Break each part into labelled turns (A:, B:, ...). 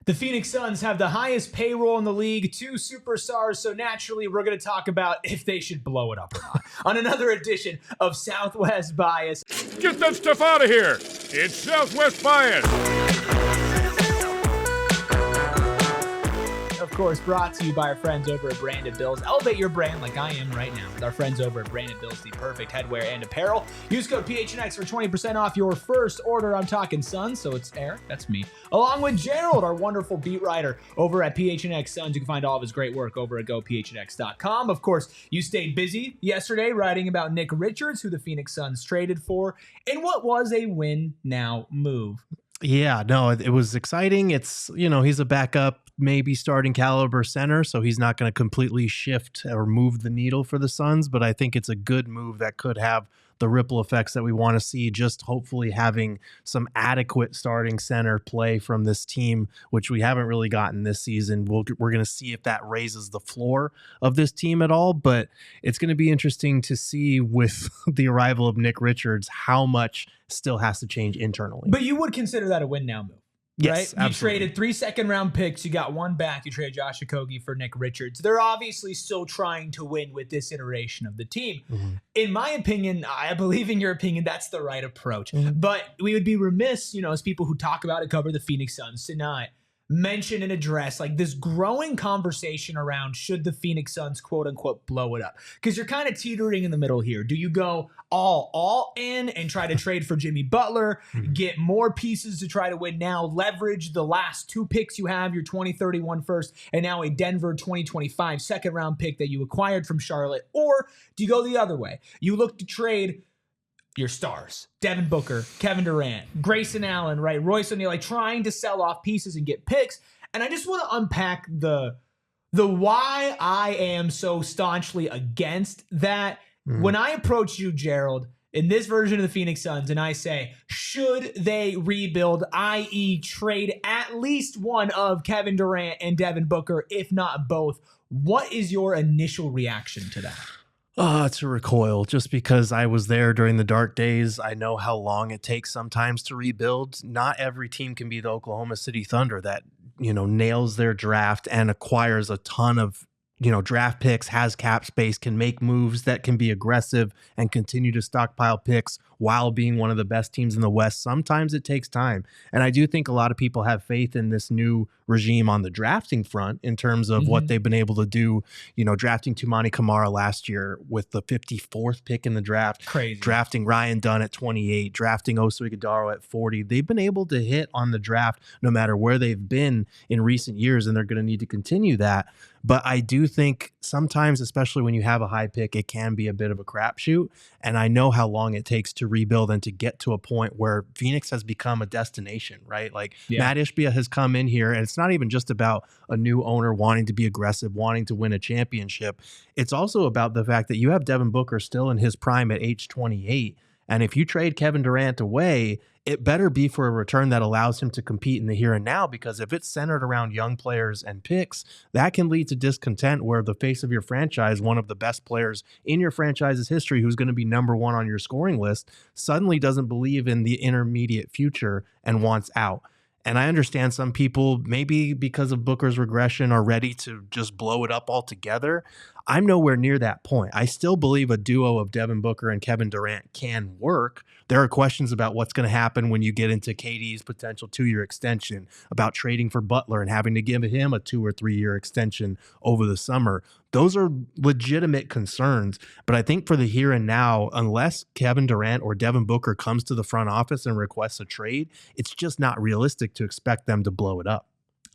A: The Phoenix Suns have the highest payroll in the league, 2 superstars, so naturally we're going to talk about if they should blow it up or not on another edition of Southwest Bias.
B: Get that stuff out of here. It's Southwest Bias.
A: Of course, brought to you by our friends over at Branded Bills. Elevate your brand like I am right now with our friends over at Branded Bills, the perfect headwear and apparel. Use code PHNX for 20% off your first order. I'm talking Suns, so it's Eric, that's me, along with Gerald, our wonderful beat writer over at PHNX Suns. You can find all of his great work over at gophnx.com. Of course, you stayed busy yesterday writing about Nick Richards, who the Phoenix Suns traded for, in what was a win-now move.
C: Yeah, no, it was exciting. It's, he's a backup, maybe starting caliber center, so he's not going to completely shift or move the needle for the Suns, but I think it's a good move that could have the ripple effects that we want to see, just hopefully having some adequate starting center play from this team, which we haven't really gotten this season. We're going to see if that raises the floor of this team at all, but it's going to be interesting to see with the arrival of Nick Richards how much still has to change internally.
A: But you would consider that a win-now move?
C: Yes,
A: right? You
C: absolutely.
A: traded 3 second-round picks. You got one back. You traded Josh Okogie for Nick Richards. They're obviously still trying to win with this iteration of the team. Mm-hmm. In my opinion, I believe in your opinion, that's the right approach. Mm-hmm. But we would be remiss, as people who talk about it, cover the Phoenix Suns, to not mention and address like this growing conversation around should the Phoenix Suns quote unquote blow it up, because you're kind of teetering in the middle here. Do you go all in and try to trade for Jimmy Butler, get more pieces to try to win now, leverage the last 2 picks you have, your 2031 first and now a Denver 2025 second round pick that you acquired from Charlotte? Or do you go the other way? You look to trade your stars, Devin Booker, Kevin Durant, Grayson Allen, right? Royce O'Neal, like trying to sell off pieces and get picks. And I just want to unpack the why I am so staunchly against that. When I approach you, Gerald, in this version of the Phoenix Suns, and I say, should they rebuild, i.e. trade at least one of Kevin Durant and Devin Booker, if not both, what is your initial reaction to that?
C: Oh, it's a recoil, just because I was there during the dark days. I know how long it takes sometimes to rebuild. Not every team can be the Oklahoma City Thunder that, nails their draft and acquires a ton of, draft picks, has cap space, can make moves that can be aggressive and continue to stockpile picks while being one of the best teams in the West. Sometimes it takes time. And I do think a lot of people have faith in this new regime on the drafting front in terms of what they've been able to do, drafting Toumani Camara last year with the 54th pick in the draft.
A: Crazy.
C: Drafting Ryan Dunn at 28, drafting Oso Ighodaro at 40. They've been able to hit on the draft no matter where they've been in recent years, and they're going to need to continue that. But I do think sometimes, especially when you have a high pick, it can be a bit of a crapshoot. And I know how long it takes to rebuild and to get to a point where Phoenix has become a destination, right? Like Mat Ishbia has come in here, and it's not even just about a new owner wanting to be aggressive, wanting to win a championship. It's also about the fact that you have Devin Booker still in his prime at age 28. And if you trade Kevin Durant away, it better be for a return that allows him to compete in the here and now, because if it's centered around young players and picks, that can lead to discontent where the face of your franchise, one of the best players in your franchise's history, who's going to be number 1 on your scoring list, suddenly doesn't believe in the intermediate future and wants out. And I understand some people, maybe because of Booker's regression, are ready to just blow it up altogether. I'm nowhere near that point. I still believe a duo of Devin Booker and Kevin Durant can work. There are questions about what's going to happen when you get into KD's potential 2-year extension, about trading for Butler and having to give him a 2 or 3 year extension over the summer. Those are legitimate concerns. But I think for the here and now, unless Kevin Durant or Devin Booker comes to the front office and requests a trade, it's just not realistic to expect them to blow it up.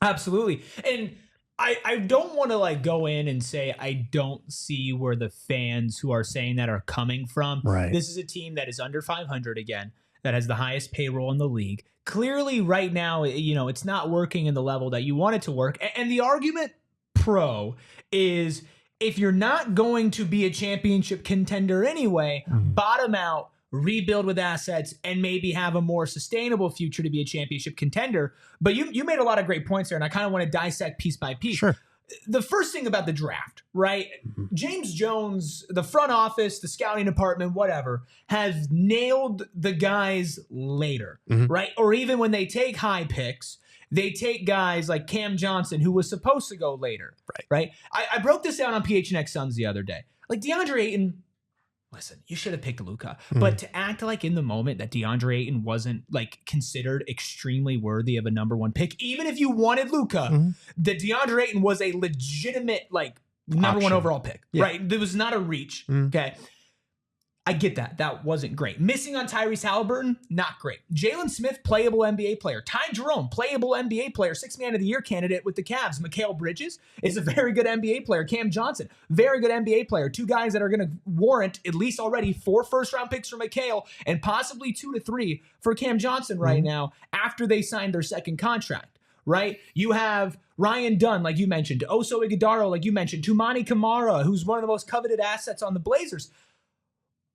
A: Absolutely. And I don't want to go in and say I don't see where the fans who are saying that are coming from.
C: Right.
A: This is a team that is under 500 again, that has the highest payroll in the league. Clearly right now, it's not working in the level that you want it to work. And the argument pro is, if you're not going to be a championship contender anyway, bottom out, rebuild with assets, and maybe have a more sustainable future to be a championship contender. But you made a lot of great points there, and I kind of want to dissect piece by piece.
C: Sure.
A: The first thing about the draft, right? James Jones, the front office, the scouting department, whatever, has nailed the guys later, right? Or even when they take high picks, They take guys like Cam Johnson, who was supposed to go later. Right? I broke this down on PHNX Suns the other day. Like DeAndre Ayton, listen, you should have picked Luka. But to act like in the moment that DeAndre Ayton wasn't like considered extremely worthy of a number 1 pick, even if you wanted Luka, that DeAndre Ayton was a legitimate like number 1 overall pick, right? There was not a reach. Okay. I get that. That wasn't great. Missing on Tyrese Halliburton, not great. Jalen Smith, playable NBA player. Ty Jerome, playable NBA player. 6th Man of the Year candidate with the Cavs. Mikal Bridges is a very good NBA player. Cam Johnson, very good NBA player. 2 guys that are going to warrant at least already 4 first-round picks for Mikal and possibly 2 to 3 for Cam Johnson right now after they signed their 2nd contract. Right? You have Ryan Dunn, like you mentioned. Oso Ighodaro, like you mentioned. Toumani Camara, who's one of the most coveted assets on the Blazers.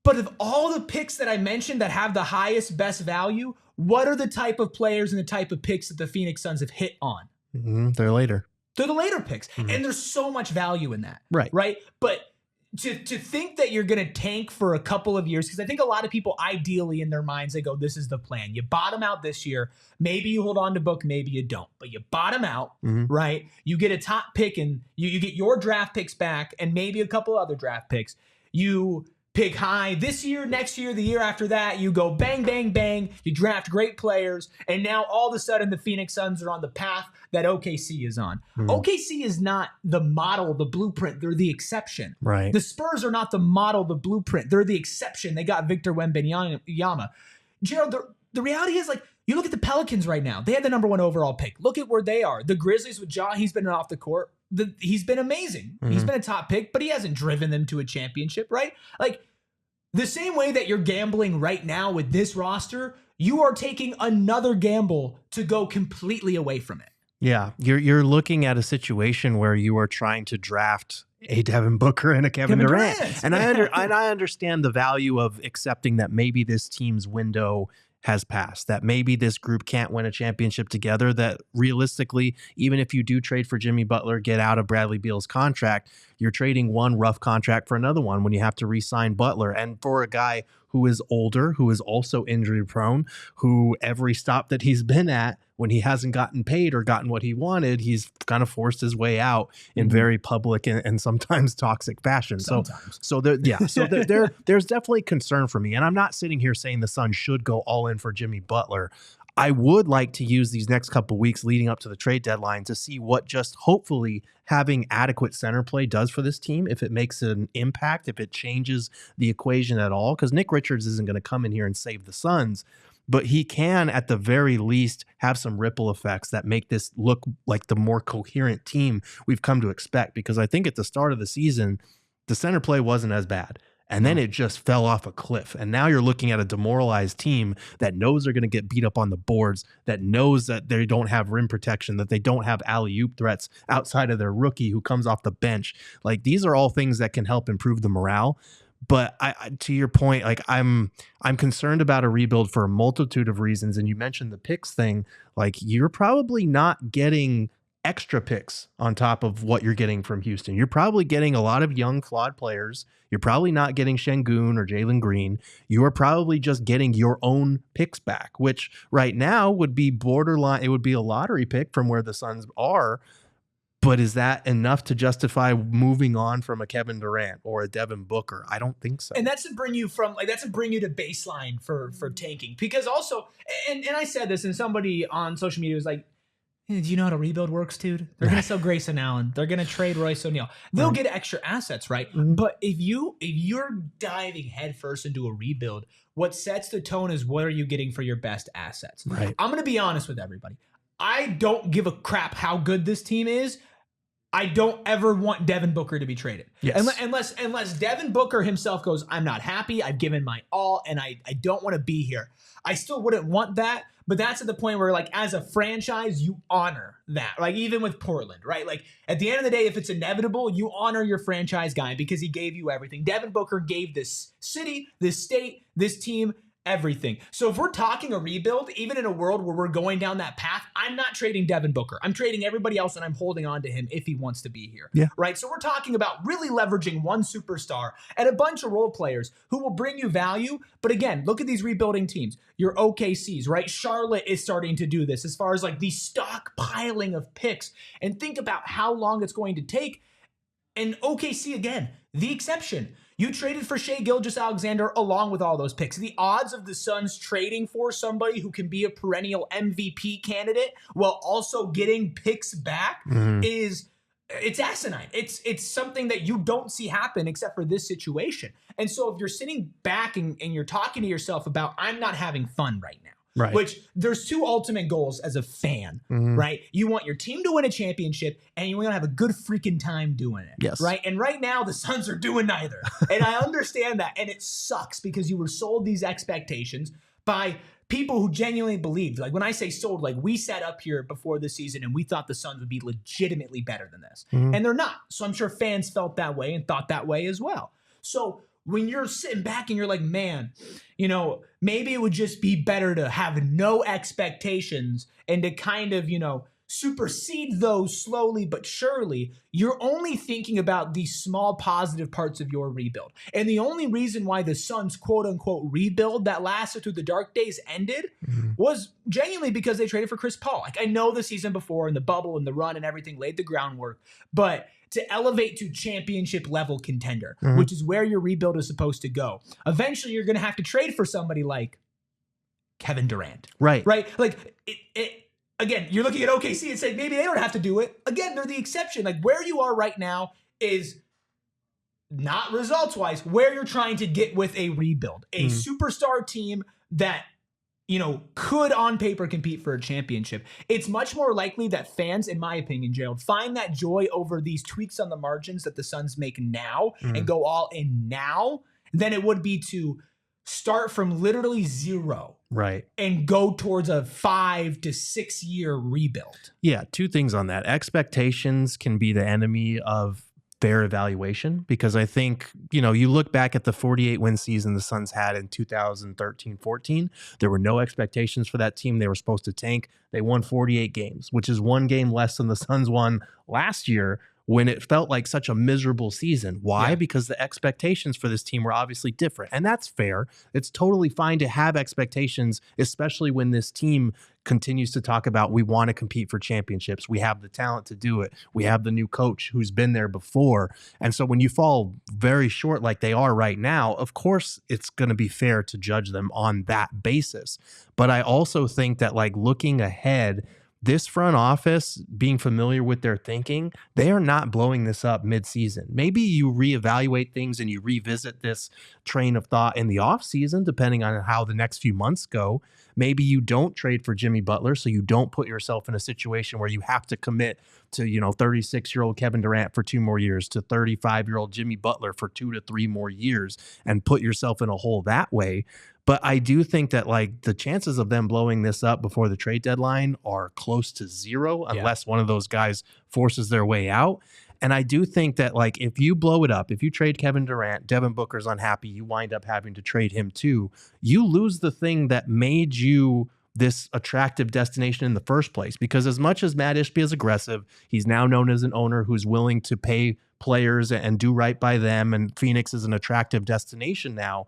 A: But of all the picks that I mentioned that have the highest, best value, what are the type of players and the type of picks that the Phoenix Suns have hit on?
C: They're later.
A: They're the later picks. And there's so much value in that. Right? But to think that you're going to tank for a couple of years, because I think a lot of people ideally in their minds, they go, this is the plan. You bottom out this year. Maybe you hold on to Book, maybe you don't. But you bottom out, right? You get a top pick and you get your draft picks back and maybe a couple other draft picks. You pick high this year, next year, the year after that, you go bang, bang, bang. You draft great players. And now all of a sudden the Phoenix Suns are on the path that OKC is on. OKC is not the model, the blueprint. They're the exception.
C: Right.
A: The Spurs are not the model, the blueprint. They're the exception. They got Victor Wembanyama. Gerald, the reality is, like, you look at the Pelicans right now. They had the number 1 overall pick. Look at where they are. The Grizzlies with Ja, he's been off the court. He's been amazing. He's been a top pick, but he hasn't driven them to a championship, right? Like, the same way that you're gambling right now with this roster, you are taking another gamble to go completely away from it.
C: Yeah, you're looking at a situation where you are trying to draft a Devin Booker and a Kevin Durant. And I understand the value of accepting that maybe this team's window has passed, that maybe this group can't win a championship together, that realistically, even if you do trade for Jimmy Butler, get out of Bradley Beal's contract, you're trading one rough contract for another one when you have to re-sign Butler. And for a guy who is older, who is also injury prone, who every stop that he's been at, when he hasn't gotten paid or gotten what he wanted, he's kind of forced his way out in very public and sometimes toxic fashion.
A: Sometimes.
C: So there's definitely concern for me. And I'm not sitting here saying the Suns should go all in for Jimmy Butler. I would like to use these next couple of weeks leading up to the trade deadline to see what just hopefully having adequate center play does for this team, if it makes an impact, if it changes the equation at all. Because Nick Richards isn't going to come in here and save the Suns, but he can at the very least have some ripple effects that make this look like the more coherent team we've come to expect. Because I think at the start of the season, the center play wasn't as bad. And then it just fell off a cliff. And now you're looking at a demoralized team that knows they're going to get beat up on the boards, that knows that they don't have rim protection, that they don't have alley-oop threats outside of their rookie who comes off the bench. Like, these are all things that can help improve the morale. But I to your point, like, I'm concerned about a rebuild for a multitude of reasons. And you mentioned the picks thing. Like, you're probably not getting extra picks on top of what you're getting from Houston. You're probably getting a lot of young, flawed players. You're probably not getting Şengün or Jalen Green. You are probably just getting your own picks back, which right now would be borderline. It would be a lottery pick from where the Suns are. But is that enough to justify moving on from a Kevin Durant or a Devin Booker? I don't think so.
A: And that's to bring you to baseline for tanking. Because also, and I said this, and somebody on social media was like, hey, do you know how to rebuild works, dude? They're going to sell Grayson Allen. They're going to trade Royce O'Neal. They'll get extra assets, right? But if you're diving headfirst into a rebuild, what sets the tone is what are you getting for your best assets?
C: Right.
A: I'm going to be honest with everybody. I don't give a crap how good this team is. I don't ever want Devin Booker to be traded.
C: Yes.
A: Unless Devin Booker himself goes, I'm not happy, I've given my all, and I don't want to be here. I still wouldn't want that, but that's at the point where, like, as a franchise, you honor that. Like, even with Portland, right? Like, at the end of the day, if it's inevitable, you honor your franchise guy because he gave you everything. Devin Booker gave this city, this state, this team everything. So if we're talking a rebuild, even in a world where we're going down that path, I'm not trading Devin Booker. I'm trading everybody else, and I'm holding on to him if he wants to be here.
C: Yeah.
A: Right? So we're talking about really leveraging one superstar and a bunch of role players who will bring you value. But again, look at these rebuilding teams. Your OKCs, right? Charlotte is starting to do this as far as like the stockpiling of picks. And think about how long it's going to take. And OKC, again, the exception. You traded for Shai Gilgeous-Alexander along with all those picks. The odds of the Suns trading for somebody who can be a perennial MVP candidate while also getting picks back it's asinine. It's something that you don't see happen except for this situation. And so if you're sitting back and you're talking to yourself about, I'm not having fun right now.
C: Right.
A: Which there's two ultimate goals as a fan, right? You want your team to win a championship and you want to have a good freaking time doing it.
C: Yes.
A: Right. And right now the Suns are doing neither. And I understand that. And it sucks because you were sold these expectations by people who genuinely believed. Like when I say sold, like we sat up here before the season and we thought the Suns would be legitimately better than this. And they're not. So I'm sure fans felt that way and thought that way as well. So when you're sitting back and you're like, man, you know, maybe it would just be better to have no expectations and to kind of, you know, supersede those slowly but surely, you're only thinking about the small positive parts of your rebuild. And the only reason why the Suns quote unquote rebuild that lasted through the dark days ended was genuinely because they traded for Chris Paul. Like I know the season before and the bubble and the run and everything laid the groundwork, but to elevate to championship level contender, which is where your rebuild is supposed to go. Eventually, you're going to have to trade for somebody like Kevin Durant.
C: Right.
A: Right? Like, again, you're looking at OKC and saying maybe they don't have to do it. Again, they're the exception. Like, where you are right now is not results-wise, where you're trying to get with a rebuild. A superstar team that, you know, could on paper compete for a championship. It's much more likely that fans, in my opinion, Gerald, find that joy over these tweaks on the margins that the Suns make now and go all in now than it would be to start from literally zero.
C: Right.
A: And go towards a 5 to 6 year rebuild.
C: Yeah. Two things on that. Expectations can be the enemy of fair evaluation, because I think, you know, you look back at the 48 win season the Suns had in 2013-14, there were no expectations for that team. They were supposed to tank. They won 48 games, which is one game less than the Suns won last year when it felt like such a miserable season. Why?
A: Yeah.
C: Because the expectations for this team were obviously different. And that's fair. It's totally fine to have expectations, especially when this team continues to talk about, we want to compete for championships. We have the talent to do it. We have the new coach who's been there before. And so when you fall very short like they are right now, of course, it's going to be fair to judge them on that basis. But I also think that, like, looking ahead, this front office, being familiar with their thinking, they are not blowing this up mid-season. Maybe you reevaluate things and you revisit this train of thought in the offseason, depending on how the next few months go. Maybe you don't trade for Jimmy Butler, so you don't put yourself in a situation where you have to commit to, you know, 36-year-old Kevin Durant for 2 more years, to 35-year-old Jimmy Butler for 2 to 3 more years, and put yourself in a hole that way. But I do think that, like, the chances of them blowing this up before the trade deadline are close to zero, unless one of those guys forces their way out. And I do think that, like, if you blow it up, if you trade Kevin Durant, Devin Booker's unhappy, you wind up having to trade him too, you lose the thing that made you this attractive destination in the first place. Because as much as Mat Ishbia is aggressive, he's now known as an owner who's willing to pay players and do right by them, and Phoenix is an attractive destination now.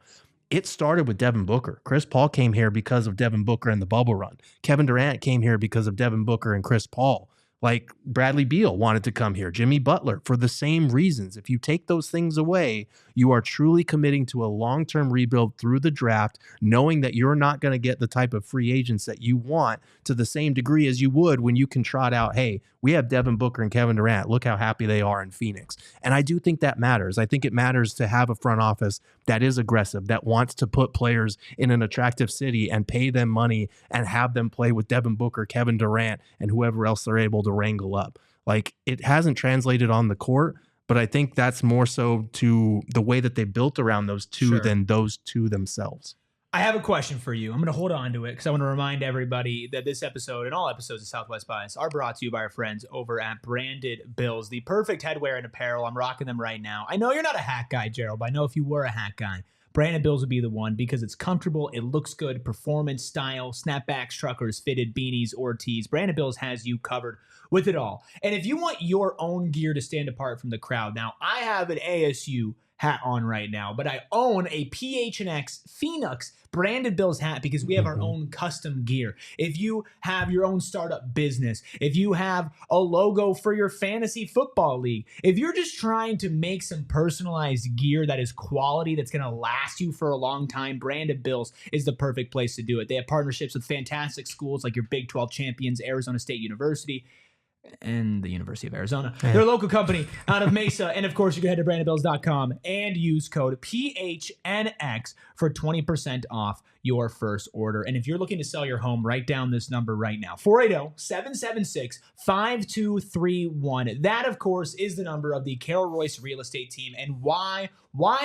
C: It started with Devin Booker. Chris Paul came here because of Devin Booker and the bubble run. Kevin Durant came here because of Devin Booker and Chris Paul. Like, Bradley Beal wanted to come here. Jimmy Butler, for the same reasons. If you take those things away, you are truly committing to a long-term rebuild through the draft, knowing that you're not going to get the type of free agents that you want to the same degree as you would when you can trot out, hey, we have Devin Booker and Kevin Durant. Look how happy they are in Phoenix. And I do think that matters. I think it matters to have a front office that is aggressive, that wants to put players in an attractive city and pay them money and have them play with Devin Booker, Kevin Durant, and whoever else they're able to wrangle up. Like, it hasn't translated on the court, but I think that's more so to the way that they built around those two than those two themselves.
A: I have a question for you. I'm going to hold on to it because I want to remind everybody that this episode and all episodes of Southwest Bias are brought to you by our friends over at Branded Bills, the perfect headwear and apparel. I'm rocking them right now. I know you're not a hat guy, Gerald, but I know if you were a hat guy, Brandon Bills would be the one because it's comfortable, it looks good, performance, style, snapbacks, truckers, fitted, beanies, or tees. Brandon Bills has you covered with it all. And if you want your own gear to stand apart from the crowd, now I have an ASU hat on right now, but I own a PHNX Phoenix Brandon Bills hat because we have our own custom gear. If you have your own startup business, if you have a logo for your fantasy football league, if you're just trying to make some personalized gear that is quality, that's going to last you for a long time, Brandon Bills is the perfect place to do it. They have partnerships with fantastic schools like your Big 12 champions, Arizona State University, and the University of Arizona. They're a local company out of Mesa. And of course, you can head to brandonbills.com and use code PHNX for 20% off your first order. And if you're looking to sell your home, write down this number right now, 480-776-5231. That, of course, is the number of the Carol Royce real estate team. And why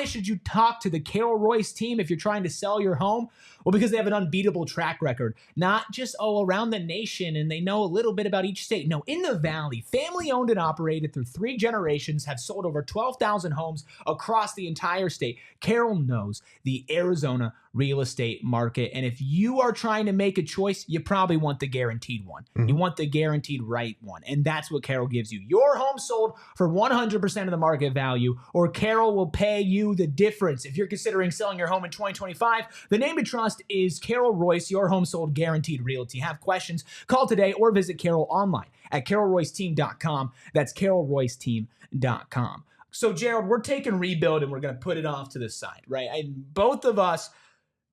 A: should you talk to the Carol Royce team if you're trying to sell your home? Well, because they have an unbeatable track record, not just around the nation, and they know a little bit about each state. No, in the Valley, family owned and operated through 3 generations, have sold over 12,000 homes across the entire state. Carol knows the Arizona real estate market. And if you are trying to make a choice, you probably want the guaranteed one. You want the guaranteed right one. And that's what Carol gives you. Your home sold for 100% of the market value, or Carol will pay you the difference. If you're considering selling your home in 2025, the name to trust is Carol Royce, your home sold guaranteed realty. Have questions? Call today or visit Carol online at carolroyceteam.com. That's carolroyceteam.com. So, Gerald, we're taking rebuild and we're going to put it off to the side, right? And both of us,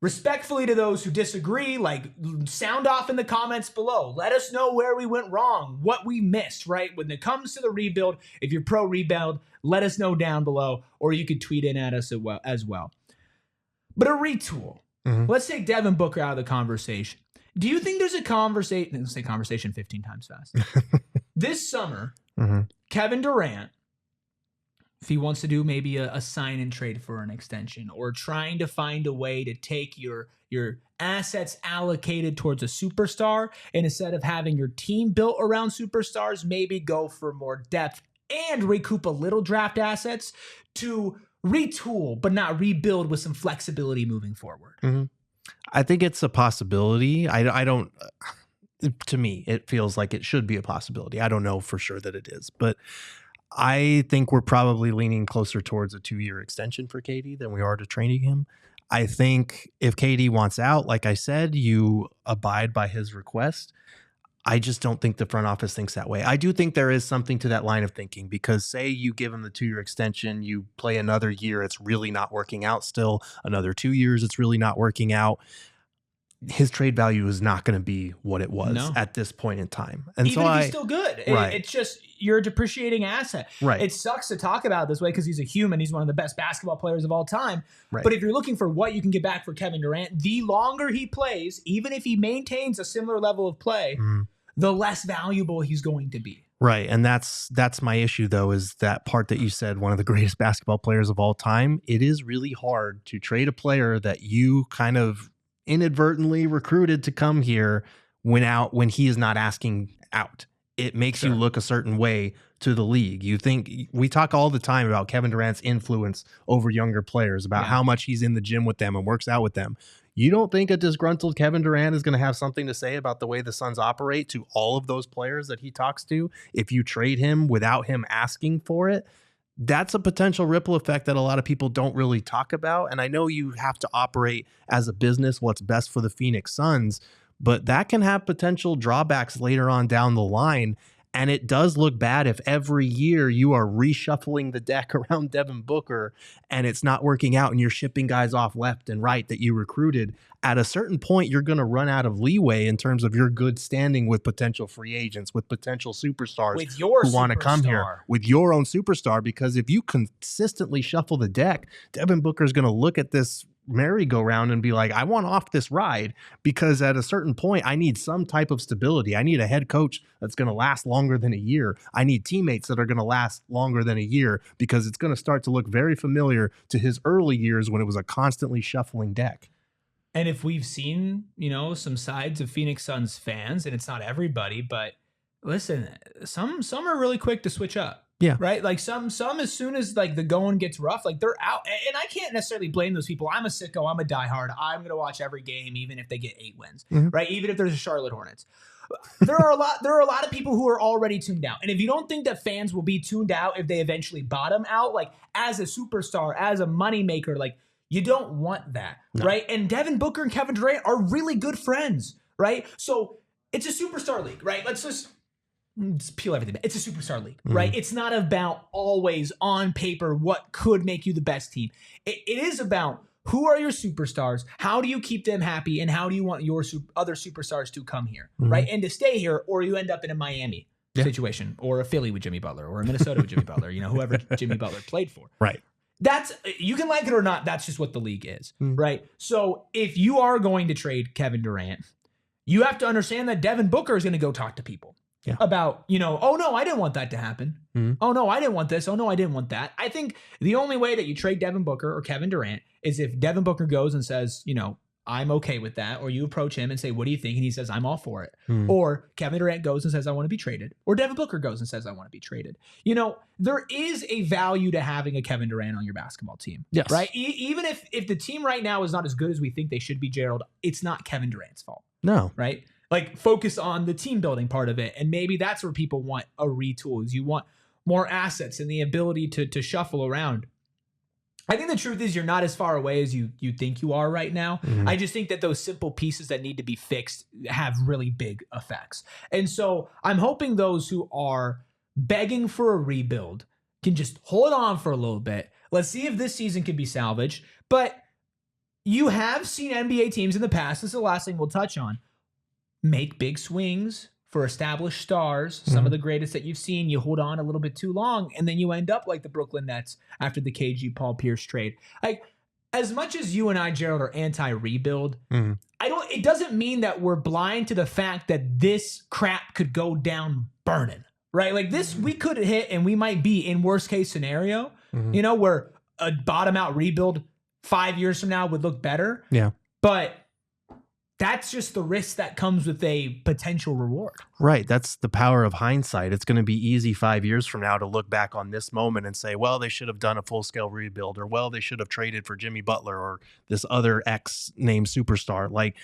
A: respectfully to those who disagree, like, sound off in the comments below. Let us know where we went wrong, what we missed, right? When it comes to the rebuild, if you're pro rebuild, let us know down below, or you could tweet in at us as well. But a retool. Let's take Devin Booker out of the conversation. Do you think there's a conversation? Let's say conversation 15 times fast. This summer, Kevin Durant, if he wants to do maybe a sign and trade for an extension, or trying to find a way to take your assets allocated towards a superstar, and instead of having your team built around superstars, maybe go for more depth and recoup a little draft assets to retool, but not rebuild, with some flexibility moving forward.
C: I think it's a possibility. I don't, to me, it feels like it should be a possibility. I don't know for sure that it is, but I think we're probably leaning closer towards a 2-year extension for KD than we are to training him. I think if KD wants out, like I said, you abide by his request. I just don't think the front office thinks that way. I do think there is something to that line of thinking, because say you give him the 2-year extension, you play another year, it's really not working out still. Another 2 years, it's really not working out. His trade value is not going to be what it was at this point in time. And
A: even if he's still good, it's just, you're a depreciating asset.
C: Right.
A: It sucks to talk about it this way because he's a human. He's one of the best basketball players of all time.
C: Right.
A: But if you're looking for what you can get back for Kevin Durant, the longer he plays, even if he maintains a similar level of play, the less valuable he's going to be.
C: Right. And that's my issue, though, is that part that you said, one of the greatest basketball players of all time. It is really hard to trade a player that you kind of inadvertently recruited to come here when he is not asking out. It makes you look a certain way to the league. You think, we talk all the time about Kevin Durant's influence over younger players, about how much he's in the gym with them and works out with them. You don't think a disgruntled Kevin Durant is going to have something to say about the way the Suns operate to all of those players that he talks to if you trade him without him asking for it? That's a potential ripple effect that a lot of people don't really talk about. And I know you have to operate as a business what's best for the Phoenix Suns, but that can have potential drawbacks later on down the line. And it does look bad if every year you are reshuffling the deck around Devin Booker and it's not working out and you're shipping guys off left and right that you recruited. At a certain point, you're going to run out of leeway in terms of your good standing with potential free agents, with potential superstars who want to come here, with your own superstar. Because if you consistently shuffle the deck, Devin Booker is going to look at this merry-go-round and be like, I want off this ride, because at a certain point, I need some type of stability. I need a head coach that's going to last longer than a year. I need teammates that are going to last longer than a year, because it's going to start to look very familiar to his early years when it was a constantly shuffling deck.
A: And if we've seen, some sides of Phoenix Suns fans, and it's not everybody, but listen, some are really quick to switch up.
C: Yeah.
A: Right. Like some as soon as like the going gets rough, like they're out. And I can't necessarily blame those people. I'm a sicko. I'm a diehard. I'm going to watch every game, even if they get 8 wins. Right. Even if there's a Charlotte Hornets. There are a lot of people who are already tuned out. And if you don't think that fans will be tuned out if they eventually bottom out, like as a superstar, as a moneymaker, like you don't want that. No. Right. And Devin Booker and Kevin Durant are really good friends. Right. So it's a superstar league. Right. Let's just peel everything back. It's a superstar league, right? It's not about always on paper what could make you the best team. It is about who are your superstars, how do you keep them happy, and how do you want your other superstars to come here, right? And to stay here, or you end up in a Miami situation, or a Philly with Jimmy Butler, or a Minnesota with Jimmy Butler, whoever Jimmy Butler played for.
C: Right.
A: That's, you can like it or not, that's just what the league is, right? So if you are going to trade Kevin Durant, you have to understand that Devin Booker is going to go talk to people. About, oh no, I didn't want that to happen. Oh no, I didn't want this. Oh no, I didn't want that. I think the only way that you trade Devin Booker or Kevin Durant is if Devin Booker goes and says, I'm okay with that. Or you approach him and say, what do you think? And he says, I'm all for it. Or Kevin Durant goes and says, I want to be traded. Or Devin Booker goes and says, I want to be traded. There is a value to having a Kevin Durant on your basketball team.
C: Yes.
A: Right? Even if the team right now is not as good as we think they should be, Gerald, it's not Kevin Durant's fault.
C: No.
A: Right? Like focus on the team building part of it. And maybe that's where people want a retool, is you want more assets and the ability to shuffle around. I think the truth is you're not as far away as you think you are right now. I just think that those simple pieces that need to be fixed have really big effects. And so I'm hoping those who are begging for a rebuild can just hold on for a little bit. Let's see if this season can be salvaged. But you have seen NBA teams in the past, this is the last thing we'll touch on, make big swings for established stars, some of the greatest that you've seen. You hold on a little bit too long, and then you end up like the Brooklyn Nets after the KG Paul Pierce trade. Like, as much as you and I, Gerald, are anti-rebuild, it doesn't mean that we're blind to the fact that this crap could go down burning, right? Like this, we could hit, and we might be in worst case scenario, where a bottom out rebuild 5 years from now would look better.
C: Yeah.
A: But that's just the risk that comes with a potential reward.
C: Right. That's the power of hindsight. It's going to be easy 5 years from now to look back on this moment and say, well, they should have done a full-scale rebuild, or, well, they should have traded for Jimmy Butler or this other X-named superstar. Like,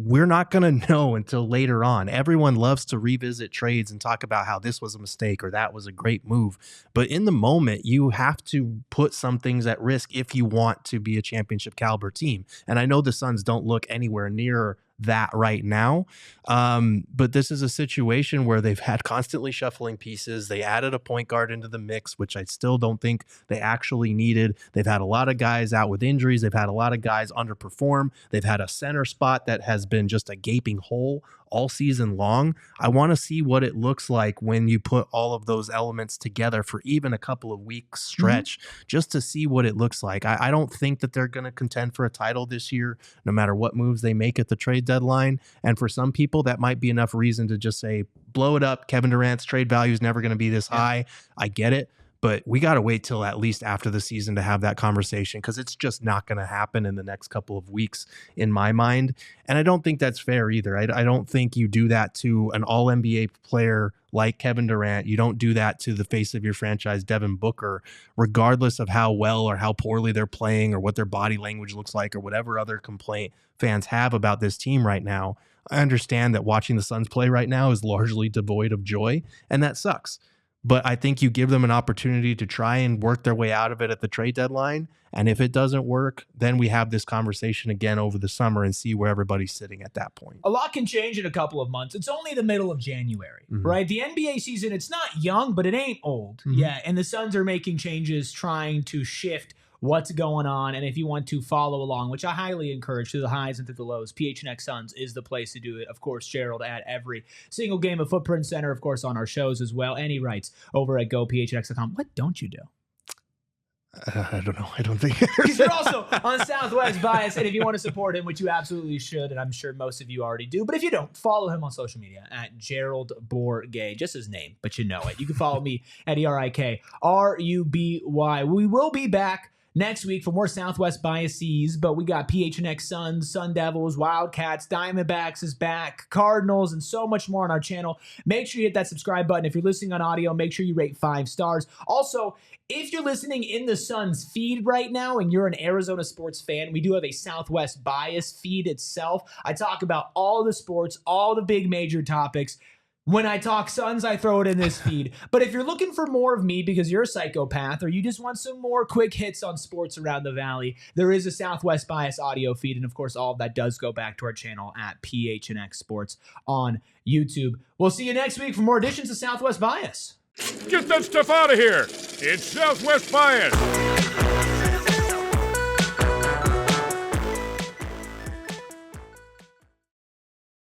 C: we're not going to know until later on. Everyone loves to revisit trades and talk about how this was a mistake or that was a great move. But in the moment, you have to put some things at risk if you want to be a championship caliber team. And I know the Suns don't look anywhere near that right now. But this is a situation where they've had constantly shuffling pieces. They added a point guard into the mix, which I still don't think they actually needed. They've had a lot of guys out with injuries. They've had a lot of guys underperform. They've had a center spot that has been just a gaping hole all season long. I want to see what it looks like when you put all of those elements together for even a couple of weeks stretch, just to see what it looks like. I don't think that they're going to contend for a title this year, no matter what moves they make at the trade deadline. And for some people, that might be enough reason to just say, blow it up. Kevin Durant's trade value is never going to be this high. I get it. But we got to wait till at least after the season to have that conversation, because it's just not going to happen in the next couple of weeks in my mind. And I don't think that's fair either. I don't think you do that to an all-NBA player like Kevin Durant. You don't do that to the face of your franchise, Devin Booker, regardless of how well or how poorly they're playing or what their body language looks like or whatever other complaint fans have about this team right now. I understand that watching the Suns play right now is largely devoid of joy, and that sucks. But I think you give them an opportunity to try and work their way out of it at the trade deadline. And if it doesn't work, then we have this conversation again over the summer and see where everybody's sitting at that point.
A: A lot can change in a couple of months. It's only the middle of January, right? The NBA season, it's not young, but it ain't old. Yeah, and the Suns are making changes, trying to shift what's going on. And if you want to follow along, which I highly encourage, through the highs and through the lows, PHNX Suns is the place to do it. Of course, Gerald at every single game of Footprint Center, of course, on our shows as well. And he writes over at gophnx.com. What don't you do?
C: I don't know. I don't think.
A: Because you're also on Southwest Bias, and if you want to support him, which you absolutely should, and I'm sure most of you already do, but if you don't, follow him on social media at Gerald Bourguet, just his name, but you know it. You can follow me at ERIKRUBY. We will be back next week for more Southwest biases, but we got PHNX Suns, Sun Devils, Wildcats, Diamondbacks is back, Cardinals, and so much more on our channel. Make sure you hit that subscribe button. If you're listening on audio, make sure you rate 5 stars. Also, if you're listening in the Suns feed right now and you're an Arizona sports fan, we do have a Southwest bias feed itself. I talk about all the sports, all the big major topics. When I talk Suns, I throw it in this feed. But if you're looking for more of me because you're a psychopath or you just want some more quick hits on sports around the valley, there is a Southwest Bias audio feed. And of course, all of that does go back to our channel at PHNX Sports on YouTube. We'll see you next week for more editions of Southwest Bias.
B: Get that stuff out of here. It's Southwest Bias.